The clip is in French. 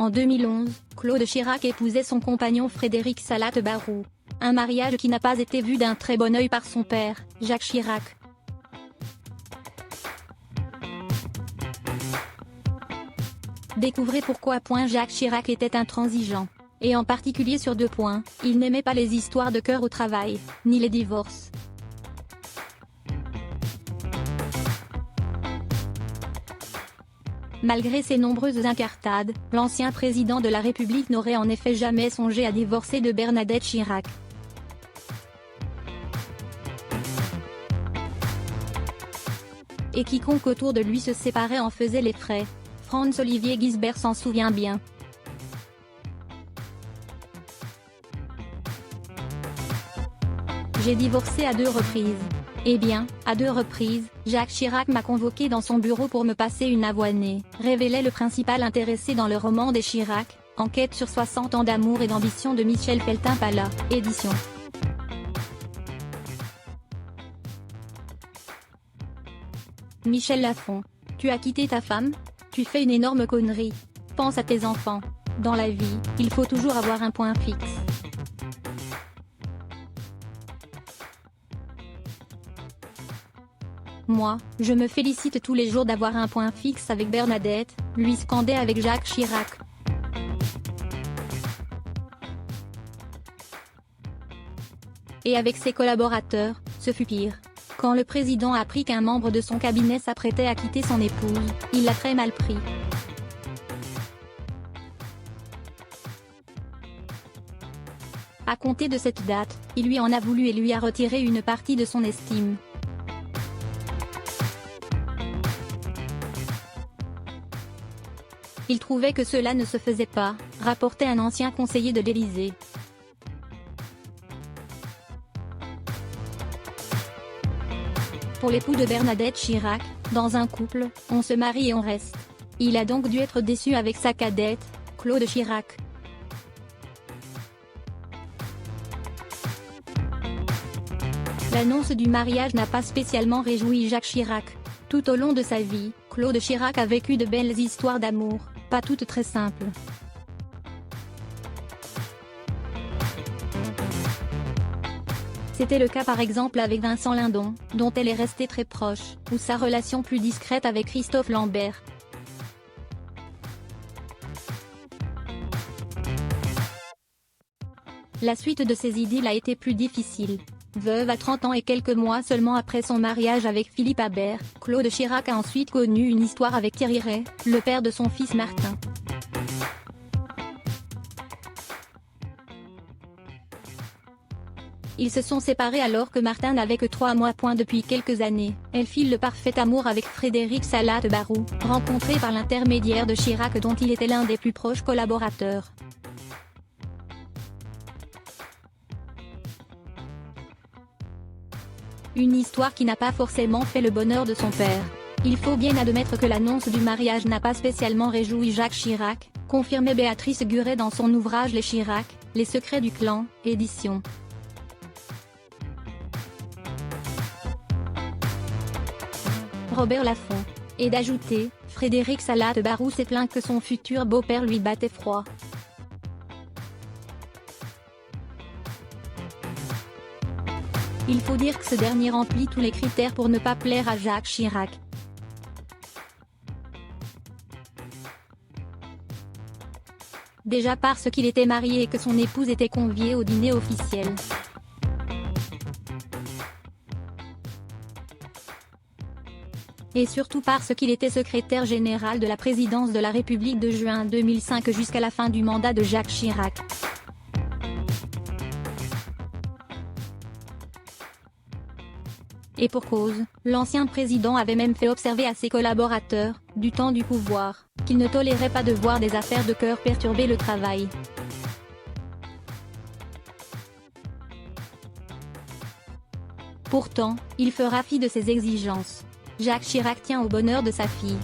En 2011, Claude Chirac épousait son compagnon Frédéric Salat-Barrou. Un mariage qui n'a pas été vu d'un très bon œil par son père, Jacques Chirac. Découvrez pourquoi Jacques Chirac était intransigeant. Et en particulier sur 2 points, il n'aimait pas les histoires de cœur au travail, ni les divorces. Malgré ses nombreuses incartades, l'ancien président de la République n'aurait en effet jamais songé à divorcer de Bernadette Chirac. Et quiconque autour de lui se séparait en faisait les frais. Franz-Olivier Gisbert s'en souvient bien. J'ai divorcé à 2 reprises. Eh bien, à 2 reprises, Jacques Chirac m'a convoqué dans son bureau pour me passer une avoinée, révélait le principal intéressé dans le roman des Chirac, enquête sur 60 ans d'amour et d'ambition de Michel Feltin-Palla, édition. Michel Lafon. Tu as quitté ta femme? Tu fais une énorme connerie. Pense à tes enfants. Dans la vie, il faut toujours avoir un point fixe. Moi, je me félicite tous les jours d'avoir un point fixe avec Bernadette, lui scandait avec Jacques Chirac. Et avec ses collaborateurs, ce fut pire. Quand le président apprit qu'un membre de son cabinet s'apprêtait à quitter son épouse, il l'a très mal pris. À compter de cette date, il lui en a voulu et lui a retiré une partie de son estime. Il trouvait que cela ne se faisait pas, rapportait un ancien conseiller de l'Élysée. Pour l'époux de Bernadette Chirac, dans un couple, on se marie et on reste. Il a donc dû être déçu avec sa cadette, Claude Chirac. L'annonce du mariage n'a pas spécialement réjoui Jacques Chirac. Tout au long de sa vie, Claude Chirac a vécu de belles histoires d'amour, pas toutes très simples. C'était le cas par exemple avec Vincent Lindon, dont elle est restée très proche, ou sa relation plus discrète avec Christophe Lambert. La suite de ces idylles a été plus difficile. Veuve à 30 ans et quelques mois seulement après son mariage avec Philippe Habert, Claude Chirac a ensuite connu une histoire avec Thierry Ray, le père de son fils Martin. Ils se sont séparés alors que Martin n'avait que 3 mois. Depuis quelques années, elle file le parfait amour avec Frédéric Salat-Barrou, rencontré par l'intermédiaire de Chirac dont il était l'un des plus proches collaborateurs. Une histoire qui n'a pas forcément fait le bonheur de son père. Il faut bien admettre que l'annonce du mariage n'a pas spécialement réjoui Jacques Chirac, confirmait Béatrice Guret dans son ouvrage Les Chirac, les secrets du clan, édition. Robert Laffont. Et d'ajouter, Frédéric Salat-Barrou s'est plaint que son futur beau-père lui battait froid. Il faut dire que ce dernier remplit tous les critères pour ne pas plaire à Jacques Chirac. Déjà parce qu'il était marié et que son épouse était conviée au dîner officiel. Et surtout parce qu'il était secrétaire général de la présidence de la République de juin 2005 jusqu'à la fin du mandat de Jacques Chirac. Et pour cause, l'ancien président avait même fait observer à ses collaborateurs, du temps du pouvoir, qu'il ne tolérait pas de voir des affaires de cœur perturber le travail. Pourtant, il fera fi de ses exigences. Jacques Chirac tient au bonheur de sa fille.